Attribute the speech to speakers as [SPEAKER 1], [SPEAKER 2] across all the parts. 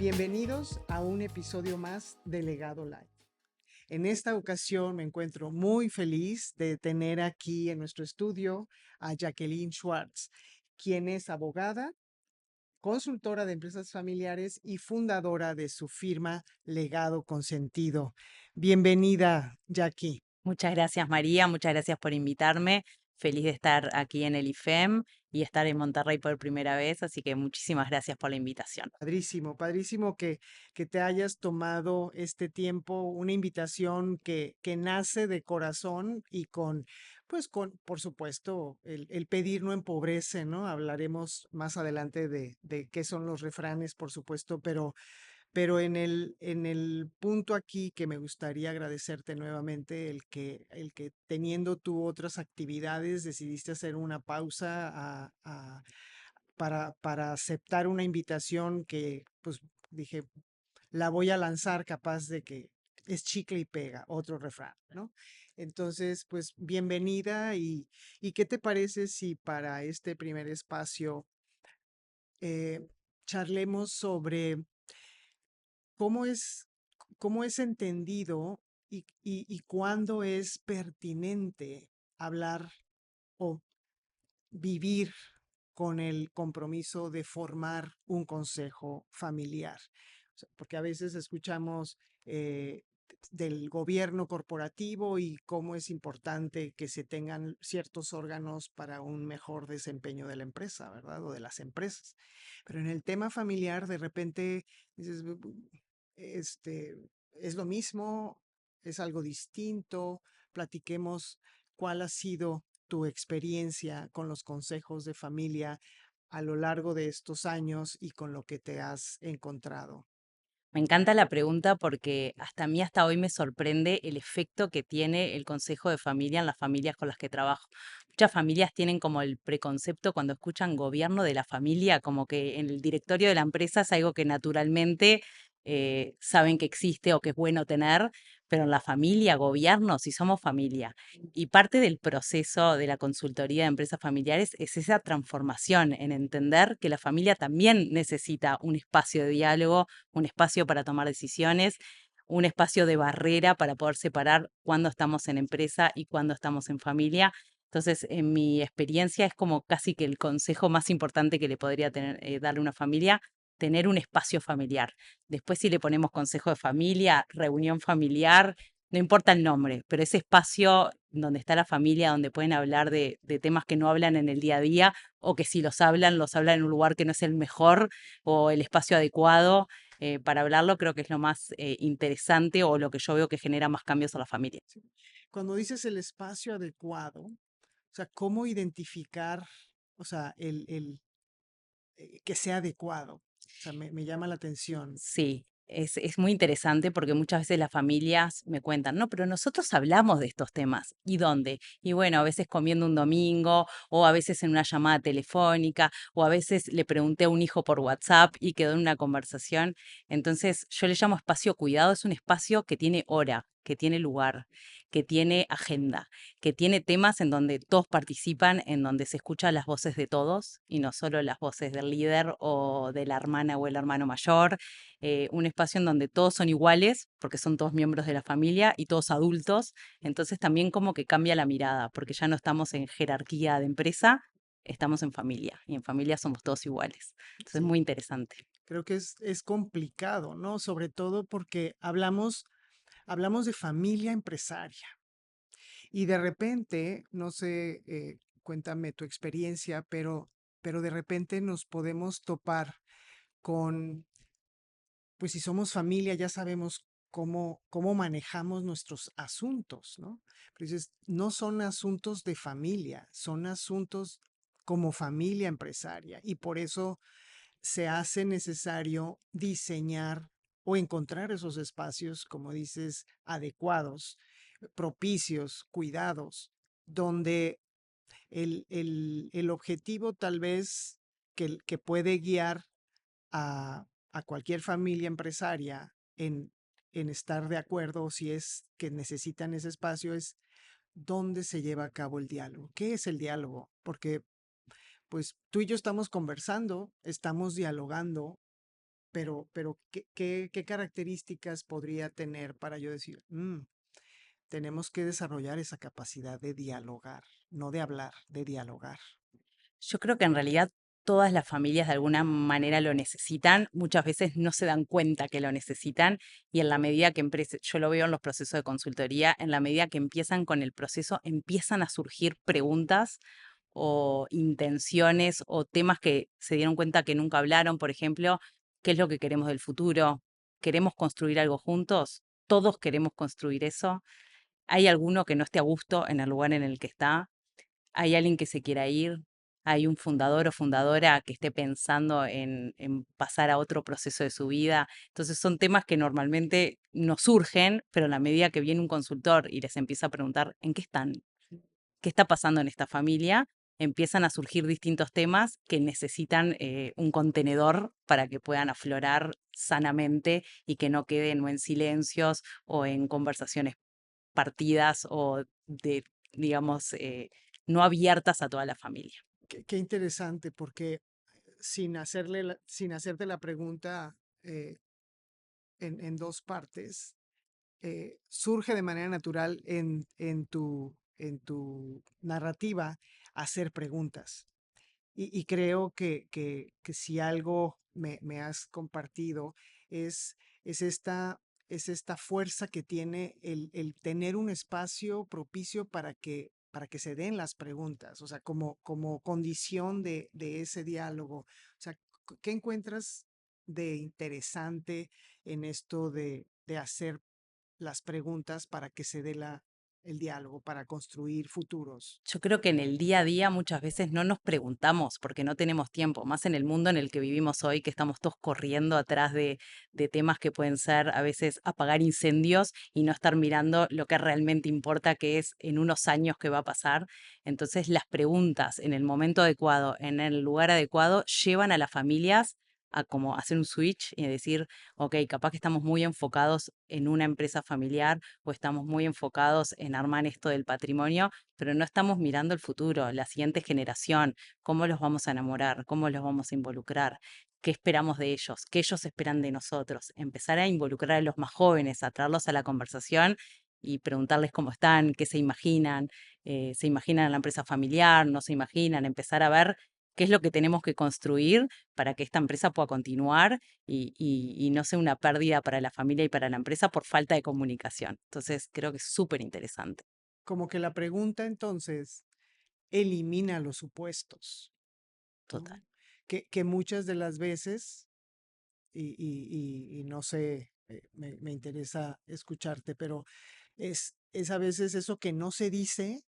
[SPEAKER 1] Bienvenidos a un episodio más de Legado Live. En esta ocasión me encuentro muy feliz de tener aquí en nuestro estudio a Jacqueline Schwartz, quien es abogada, consultora de empresas familiares y fundadora de su firma Legado Consentido. Bienvenida, Jackie.
[SPEAKER 2] Muchas gracias, María. Muchas gracias por invitarme. Feliz de estar aquí en el IFEM y estar en Monterrey por primera vez. Así que muchísimas gracias por la invitación.
[SPEAKER 1] Padrísimo, padrísimo que te hayas tomado este tiempo, una invitación que nace de corazón y con, por supuesto, el pedir no empobrece, ¿no? Hablaremos más adelante de qué son los refranes, por supuesto, pero en el punto aquí que me gustaría agradecerte nuevamente el que teniendo tú otras actividades decidiste hacer una pausa para aceptar una invitación que pues dije, la voy a lanzar capaz de que es chicle y pega, otro refrán, ¿no? Entonces, pues bienvenida y ¿qué te parece si para este primer espacio eh, charlemos sobre cómo es, cómo es entendido y cuándo es pertinente hablar o vivir con el compromiso de formar un consejo familiar? O sea, porque a veces escuchamos del gobierno corporativo y cómo es importante que se tengan ciertos órganos para un mejor desempeño de la empresa, ¿verdad? O de las empresas. Pero en el tema familiar, de repente dices, este, es lo mismo, es algo distinto, platiquemos cuál ha sido tu experiencia con los consejos de familia a lo largo de estos años y con lo que te has encontrado.
[SPEAKER 2] Me encanta la pregunta porque hasta a mí hasta hoy me sorprende el efecto que tiene el consejo de familia en las familias con las que trabajo. Muchas familias tienen como el preconcepto cuando escuchan gobierno de la familia, como que en el directorio de la empresa es algo que naturalmente saben que existe o que es bueno tener, pero en la familia, gobierno, si somos familia. Y parte del proceso de la consultoría de empresas familiares es esa transformación en entender que la familia también necesita un espacio de diálogo, un espacio para tomar decisiones, un espacio de barrera para poder separar cuándo estamos en empresa y cuándo estamos en familia. Entonces, en mi experiencia es como casi que el consejo más importante que le podría darle una familia, tener un espacio familiar. Después, si le ponemos consejo de familia, reunión familiar, no importa el nombre, pero ese espacio donde está la familia, donde pueden hablar de temas que no hablan en el día a día, o que si los hablan en un lugar que no es el mejor o el espacio adecuado para hablarlo, creo que es lo más interesante o lo que yo veo que genera más cambios a la familia.
[SPEAKER 1] ¿Sí? Cuando dices el espacio adecuado, o sea, ¿cómo identificar, o sea, que sea adecuado? O sea, me llama la atención.
[SPEAKER 2] Sí, es muy interesante porque muchas veces las familias me cuentan, no, pero nosotros hablamos de estos temas. ¿Y dónde? Y bueno, a veces comiendo un domingo, o a veces en una llamada telefónica, o a veces le pregunté a un hijo por WhatsApp y quedó en una conversación. Entonces, yo le llamo espacio cuidado, es un espacio que tiene hora, que tiene lugar, que tiene agenda, que tiene temas en donde todos participan, en donde se escuchan las voces de todos y no solo las voces del líder o de la hermana o el hermano mayor, un espacio en donde todos son iguales, porque son todos miembros de la familia y todos adultos, entonces también como que cambia la mirada, porque ya no estamos en jerarquía de empresa, estamos en familia, y en familia somos todos iguales. Entonces es
[SPEAKER 1] Sí,
[SPEAKER 2] muy interesante.
[SPEAKER 1] creo que es complicado, ¿no? Sobre todo porque hablamos de familia empresaria y de repente, no sé, cuéntame tu experiencia, pero de repente nos podemos topar con, pues si somos familia, ya sabemos cómo manejamos nuestros asuntos, ¿no? Pero dices, no son asuntos de familia, son asuntos como familia empresaria y por eso se hace necesario diseñar o encontrar esos espacios, como dices, adecuados, propicios, cuidados, donde el objetivo tal vez que puede guiar a cualquier familia empresaria en estar de acuerdo o si es que necesitan ese espacio es dónde se lleva a cabo el diálogo. ¿Qué es el diálogo? Porque pues tú y yo estamos conversando, estamos dialogando, pero ¿qué características podría tener para yo decir, tenemos que desarrollar esa capacidad de dialogar, no de hablar, de dialogar"?
[SPEAKER 2] Yo creo que en realidad todas las familias de alguna manera lo necesitan, muchas veces no se dan cuenta que lo necesitan y en la medida que yo lo veo en los procesos de consultoría, en la medida que empiezan con el proceso, empiezan a surgir preguntas o intenciones o temas que se dieron cuenta que nunca hablaron, por ejemplo, ¿qué es lo que queremos del futuro? ¿Queremos construir algo juntos? ¿Todos queremos construir eso? ¿Hay alguno que no esté a gusto en el lugar en el que está? ¿Hay alguien que se quiera ir? ¿Hay un fundador o fundadora que esté pensando en pasar a otro proceso de su vida? Entonces son temas que normalmente no surgen, pero a la medida que viene un consultor y les empieza a preguntar en qué están, qué está pasando en esta familia, empiezan a surgir distintos temas que necesitan un contenedor para que puedan aflorar sanamente y que no queden o en silencios o en conversaciones partidas o de, digamos, no abiertas a toda la familia.
[SPEAKER 1] Qué interesante, porque sin hacerte la pregunta eh, en dos partes, surge de manera natural en tu narrativa hacer preguntas. Y creo que si algo me has compartido es, es esta, es esta fuerza que tiene el tener un espacio propicio para que se den las preguntas, o sea, como condición de ese diálogo. O sea, ¿qué encuentras de interesante en esto de hacer las preguntas para que se dé el diálogo, para construir futuros?
[SPEAKER 2] Yo creo que en el día a día muchas veces no nos preguntamos porque no tenemos tiempo, más en el mundo en el que vivimos hoy, que estamos todos corriendo atrás de temas que pueden ser a veces apagar incendios y no estar mirando lo que realmente importa, que es en unos años que va a pasar. Entonces las preguntas en el momento adecuado, en el lugar adecuado, llevan a las familias a como hacer un switch y decir, ok, capaz que estamos muy enfocados en una empresa familiar o estamos muy enfocados en armar esto del patrimonio, pero no estamos mirando el futuro, la siguiente generación, cómo los vamos a enamorar, cómo los vamos a involucrar, qué esperamos de ellos, qué ellos esperan de nosotros. Empezar a involucrar a los más jóvenes, a traerlos a la conversación y preguntarles cómo están, qué se imaginan en la empresa familiar, no se imaginan, empezar a ver qué es lo que tenemos que construir para que esta empresa pueda continuar y no sea una pérdida para la familia y para la empresa por falta de comunicación. Entonces, creo que es súper interesante.
[SPEAKER 1] Como que la pregunta entonces elimina los supuestos,
[SPEAKER 2] Total.
[SPEAKER 1] ¿no? Que muchas de las veces, y no sé, me interesa escucharte, pero es a veces eso que no se dice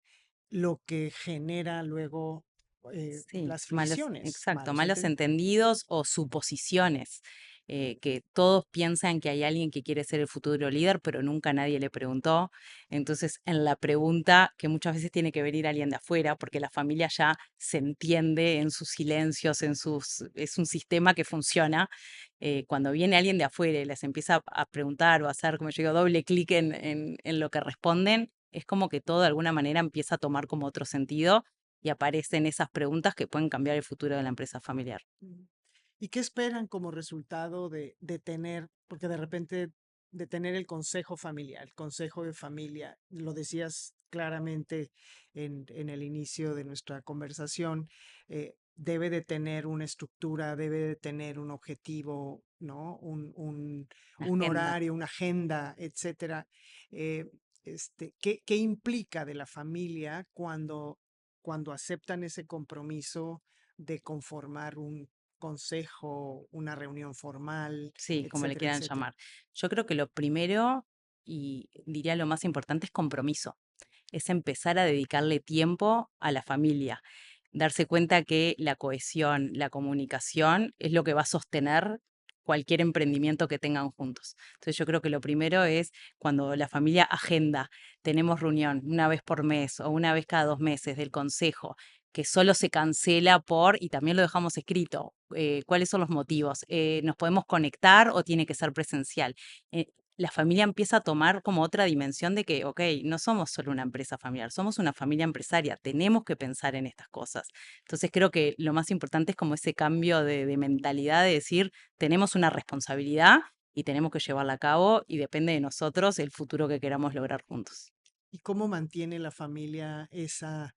[SPEAKER 1] lo que genera luego
[SPEAKER 2] Sí,
[SPEAKER 1] las fricciones,
[SPEAKER 2] exacto,
[SPEAKER 1] malos
[SPEAKER 2] malos
[SPEAKER 1] entendidos.
[SPEAKER 2] entendidos o suposiciones, que todos piensan que hay alguien que quiere ser el futuro líder, pero nunca nadie le preguntó. Entonces, en la pregunta, que muchas veces tiene que venir alguien de afuera, porque la familia ya se entiende en sus silencios, es un sistema que funciona. Cuando viene alguien de afuera y les empieza a preguntar o a hacer, como yo digo, doble clic en lo que responden, es como que todo de alguna manera empieza a tomar como otro sentido y aparecen esas preguntas que pueden cambiar el futuro de la empresa familiar.
[SPEAKER 1] Mm. ¿Y qué esperan como resultado de tener, porque de repente, de tener el consejo familiar, el consejo de familia? Lo decías claramente en el inicio de nuestra conversación, debe de tener una estructura, debe de tener un objetivo, ¿no? Un
[SPEAKER 2] Agenda.
[SPEAKER 1] horario, una agenda, etcétera. Eh, ¿qué implica de la familia cuando aceptan ese compromiso de conformar un consejo, una reunión formal,
[SPEAKER 2] Sí, como le
[SPEAKER 1] etcétera,
[SPEAKER 2] quieran
[SPEAKER 1] etcétera?
[SPEAKER 2] llamar. Yo creo que lo primero y diría lo más importante es compromiso. Es empezar a dedicarle tiempo a la familia, darse cuenta que la cohesión, la comunicación es lo que va a sostener cualquier emprendimiento que tengan juntos. Entonces yo creo que lo primero es cuando la familia agenda, tenemos reunión una vez por mes o una vez cada 2 meses del consejo, que solo se cancela y también lo dejamos escrito, cuáles son los motivos, nos podemos conectar o tiene que ser presencial. la familia empieza a tomar como otra dimensión de que, ok, no somos solo una empresa familiar, somos una familia empresaria, tenemos que pensar en estas cosas. Entonces creo que lo más importante es como ese cambio de mentalidad de decir, tenemos una responsabilidad y tenemos que llevarla a cabo y depende de nosotros el futuro que queramos lograr juntos.
[SPEAKER 1] ¿Y cómo mantiene la familia esa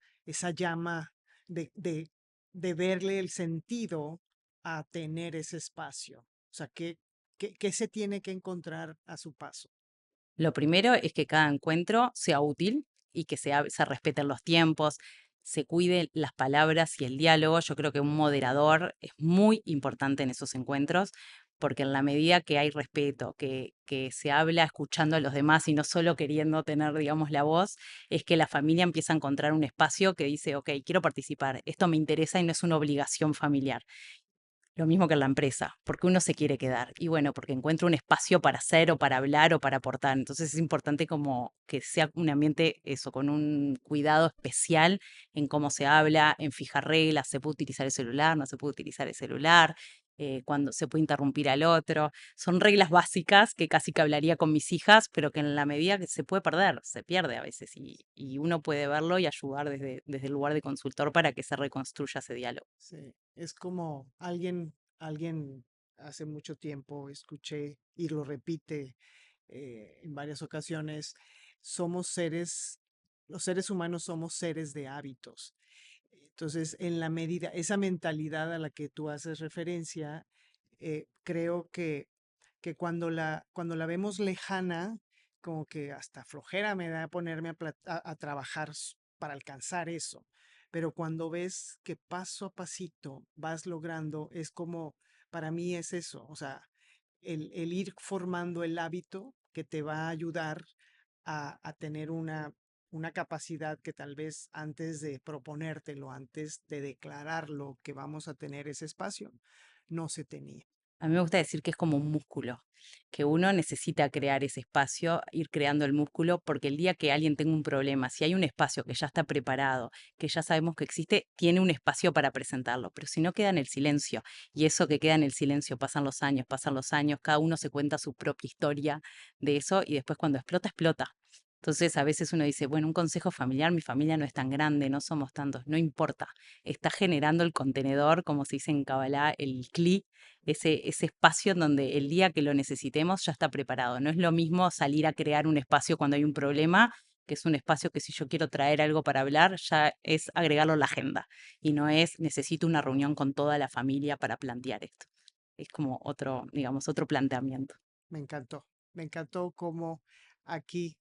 [SPEAKER 1] llama de, de, de verle el sentido a tener ese espacio? O sea, ¿qué se tiene que encontrar a su paso?
[SPEAKER 2] Lo primero es que cada encuentro sea útil y que se respeten los tiempos, se cuiden las palabras y el diálogo. Yo creo que un moderador es muy importante en esos encuentros, porque en la medida que hay respeto, que se habla escuchando a los demás y no solo queriendo tener, digamos, la voz, es que la familia empieza a encontrar un espacio que dice, ok, quiero participar, esto me interesa y no es una obligación familiar. Lo mismo que en la empresa, porque uno se quiere quedar. Y bueno, porque encuentra un espacio para hacer o para hablar o para aportar. Entonces es importante como que sea un ambiente, eso, con un cuidado especial en cómo se habla, en fijar reglas, se puede utilizar el celular, no se puede utilizar el celular, cuando se puede interrumpir al otro. Son reglas básicas que casi que hablaría con mis hijas, pero que en la medida que se puede perder, se pierde a veces. Y uno puede verlo y ayudar desde el lugar de consultor para que se reconstruya ese diálogo.
[SPEAKER 1] Sí, es como alguien hace mucho tiempo escuché y lo repite en varias ocasiones, somos los seres humanos somos seres de hábitos. Entonces, en la medida, esa mentalidad a la que tú haces referencia, creo que cuando la vemos lejana, como que hasta flojera me da ponerme a trabajar para alcanzar eso. Pero cuando ves que paso a pasito vas logrando, es como, para mí es eso, o sea, el ir formando el hábito que te va a ayudar a tener una capacidad que tal vez antes de proponértelo, antes de declararlo que vamos a tener ese espacio, no se tenía.
[SPEAKER 2] A mí me gusta decir que es como un músculo, que uno necesita crear ese espacio, ir creando el músculo, porque el día que alguien tenga un problema, si hay un espacio que ya está preparado, que ya sabemos que existe, tiene un espacio para presentarlo, pero si no queda en el silencio, y eso que queda en el silencio, pasan los años, cada uno se cuenta su propia historia de eso, y después cuando explota, explota. Entonces a veces uno dice, bueno, un consejo familiar, mi familia no es tan grande, no somos tantos, no importa, está generando el contenedor, como se dice en Kabbalah, el cli, ese espacio en donde el día que lo necesitemos ya está preparado. No es lo mismo salir a crear un espacio cuando hay un problema, que es un espacio que si yo quiero traer algo para hablar, ya es agregarlo a la agenda. Y no es necesito una reunión con toda la familia para plantear esto. Es como otro, digamos, otro planteamiento.
[SPEAKER 1] Me encantó cómo aquí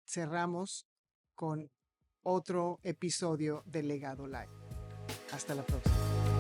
[SPEAKER 1] cerramos con otro episodio de Legado Live. Hasta la próxima.